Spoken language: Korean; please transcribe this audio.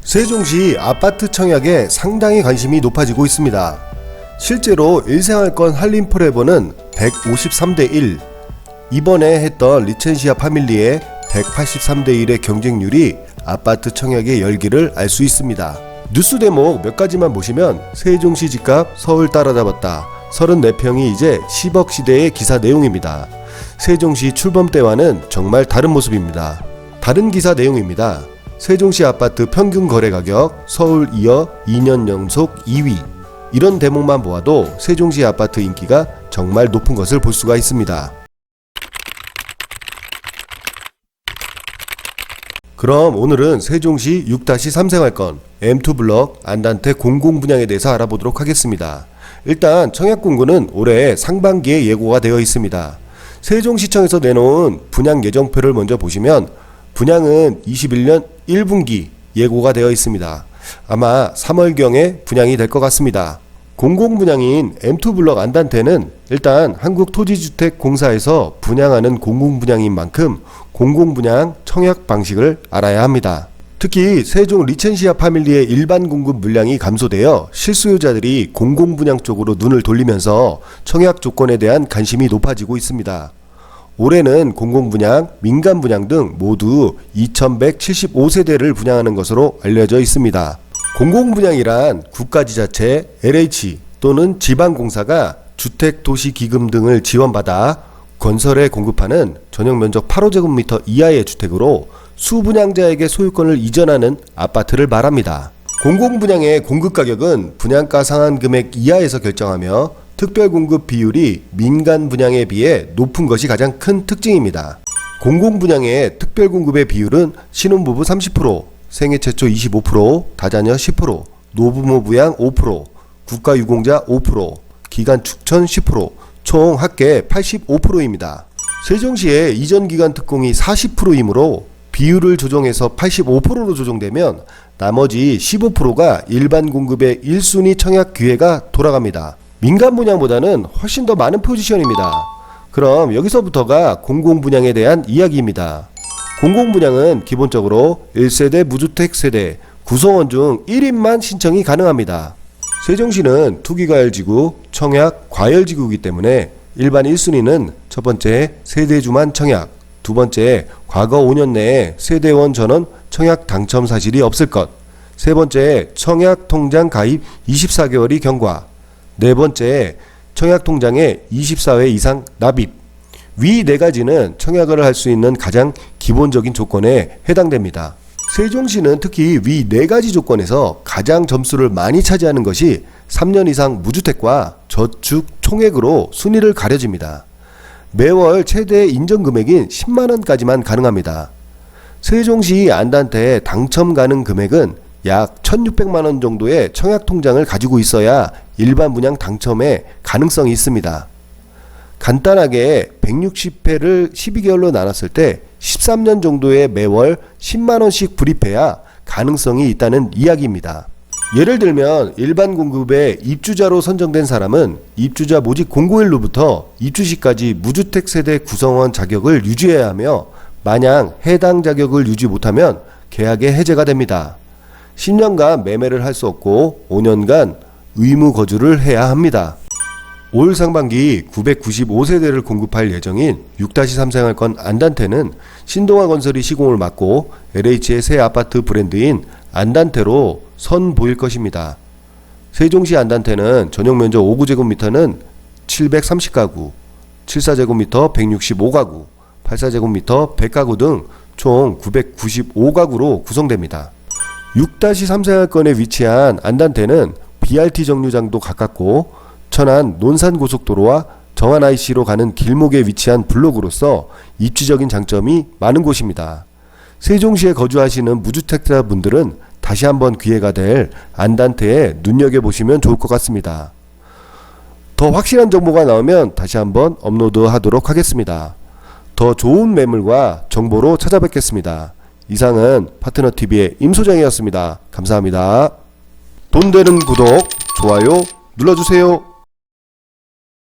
세종시 아파트 청약에 상당히 관심이 높아지고 있습니다. 실제로 일생활권 한림포레버는 153대 1, 이번에 했던 리첸시아 파밀리의 183대 1의 경쟁률이 아파트 청약의 열기를 알 수 있습니다. 뉴스 대목 몇 가지만 보시면 세종시 집값 서울 따라잡았다, 34평이 이제 10억 시대의 기사 내용입니다. 세종시 출범 때와는 정말 다른 모습입니다. 다른 기사 내용입니다. 세종시 아파트 평균 거래 가격 서울 이어 2년 연속 2위. 이런 대목만 보아도 세종시 아파트 인기가 정말 높은 것을 볼 수가 있습니다. 그럼 오늘은 세종시 6-3 생활권 M2블럭 안단테 공공분양에 대해서 알아보도록 하겠습니다. 일단 청약 공고는 올해 상반기에 예고가 되어 있습니다. 세종시청에서 내놓은 분양 예정표를 먼저 보시면 분양은 21년 1분기 예고가 되어 있습니다. 아마 3월경에 분양이 될 것 같습니다. 공공분양인 M2블럭 안단테는 일단 한국토지주택공사에서 분양하는 공공분양인 만큼 공공분양 청약 방식을 알아야 합니다. 특히 세종 리첸시아 파밀리의 일반 공급 물량이 감소되어 실수요자들이 공공분양 쪽으로 눈을 돌리면서 청약 조건에 대한 관심이 높아지고 있습니다. 올해는 공공분양, 민간분양 등 모두 2175세대를 분양하는 것으로 알려져 있습니다. 공공분양이란 국가지자체, LH 또는 지방공사가 주택도시기금 등을 지원받아 건설에 공급하는 전용면적 8호제곱미터 이하의 주택으로 수분양자에게 소유권을 이전하는 아파트를 말합니다. 공공분양의 공급가격은 분양가 상한금액 이하에서 결정하며 특별공급 비율이 민간분양에 비해 높은 것이 가장 큰 특징입니다. 공공분양의 특별공급의 비율은 신혼부부 30%, 생애 최초 25%, 다자녀 10%, 노부모 부양 5%, 국가유공자 5%, 기간 축천 10%, 총 합계 85%입니다. 세종시의 이전기간 특공이 40%이므로 비율을 조정해서 85%로 조정되면 나머지 15%가 일반 공급의 1순위 청약 기회가 돌아갑니다. 민간 분양보다는 훨씬 더 많은 포지션입니다. 그럼 여기서부터가 공공분양에 대한 이야기입니다. 공공분양은 기본적으로 1세대 무주택 세대, 구성원 중 1인만 신청이 가능합니다. 세종시는 투기과열지구, 청약 과열지구이기 때문에 일반 1순위는 첫 번째 세대주만 청약, 두 번째 과거 5년 내에 세대원 전원 청약 당첨 사실이 없을 것, 세 번째 청약 통장 가입 24개월이 경과, 네 번째 청약 통장에 24회 이상 납입. 위 네 가지는 청약을 할 수 있는 가장 기본적인 조건에 해당됩니다. 세종시는 특히 위 네 가지 조건에서 가장 점수를 많이 차지하는 것이 3년 이상 무주택과 저축 총액으로 순위를 가려집니다. 매월 최대 인정금액인 10만원까지만 가능합니다. 세종시 안단테 당첨 가능 금액은 약 1600만원 정도의 청약통장을 가지고 있어야 일반 분양 당첨의 가능성이 있습니다. 간단하게 160회를 12개월로 나눴을 때 13년 정도의 매월 10만원씩 불입해야 가능성이 있다는 이야기입니다. 예를 들면 일반 공급의 입주자로 선정된 사람은 입주자 모집 공고일로부터 입주시까지 무주택 세대 구성원 자격을 유지해야 하며 만약 해당 자격을 유지 못하면 계약의 해제가 됩니다. 10년간 매매를 할 수 없고 5년간 의무 거주를 해야 합니다. 올 상반기 995세대를 공급할 예정인 6-3 생활권 안단테는 신동아 건설이 시공을 맡고 LH의 새 아파트 브랜드인 안단테로 선보일 것입니다. 세종시 안단테는 전용면적 5구제곱미터는 730가구, 74제곱미터 165가구, 84제곱미터 100가구 등 총 995가구로 구성됩니다. 6-3 생활권에 위치한 안단테는 BRT 정류장도 가깝고 천안 논산고속도로와 정안 IC로 가는 길목에 위치한 블록으로서 입지적인 장점이 많은 곳입니다. 세종시에 거주하시는 무주택자분들은 다시 한번 기회가 될 안단테에 눈여겨보시면 좋을 것 같습니다. 더 확실한 정보가 나오면 다시 한번 업로드 하도록 하겠습니다. 더 좋은 매물과 정보로 찾아뵙겠습니다. 이상은 파트너TV의 임소장이었습니다. 감사합니다. 돈 되는 구독, 좋아요 눌러주세요.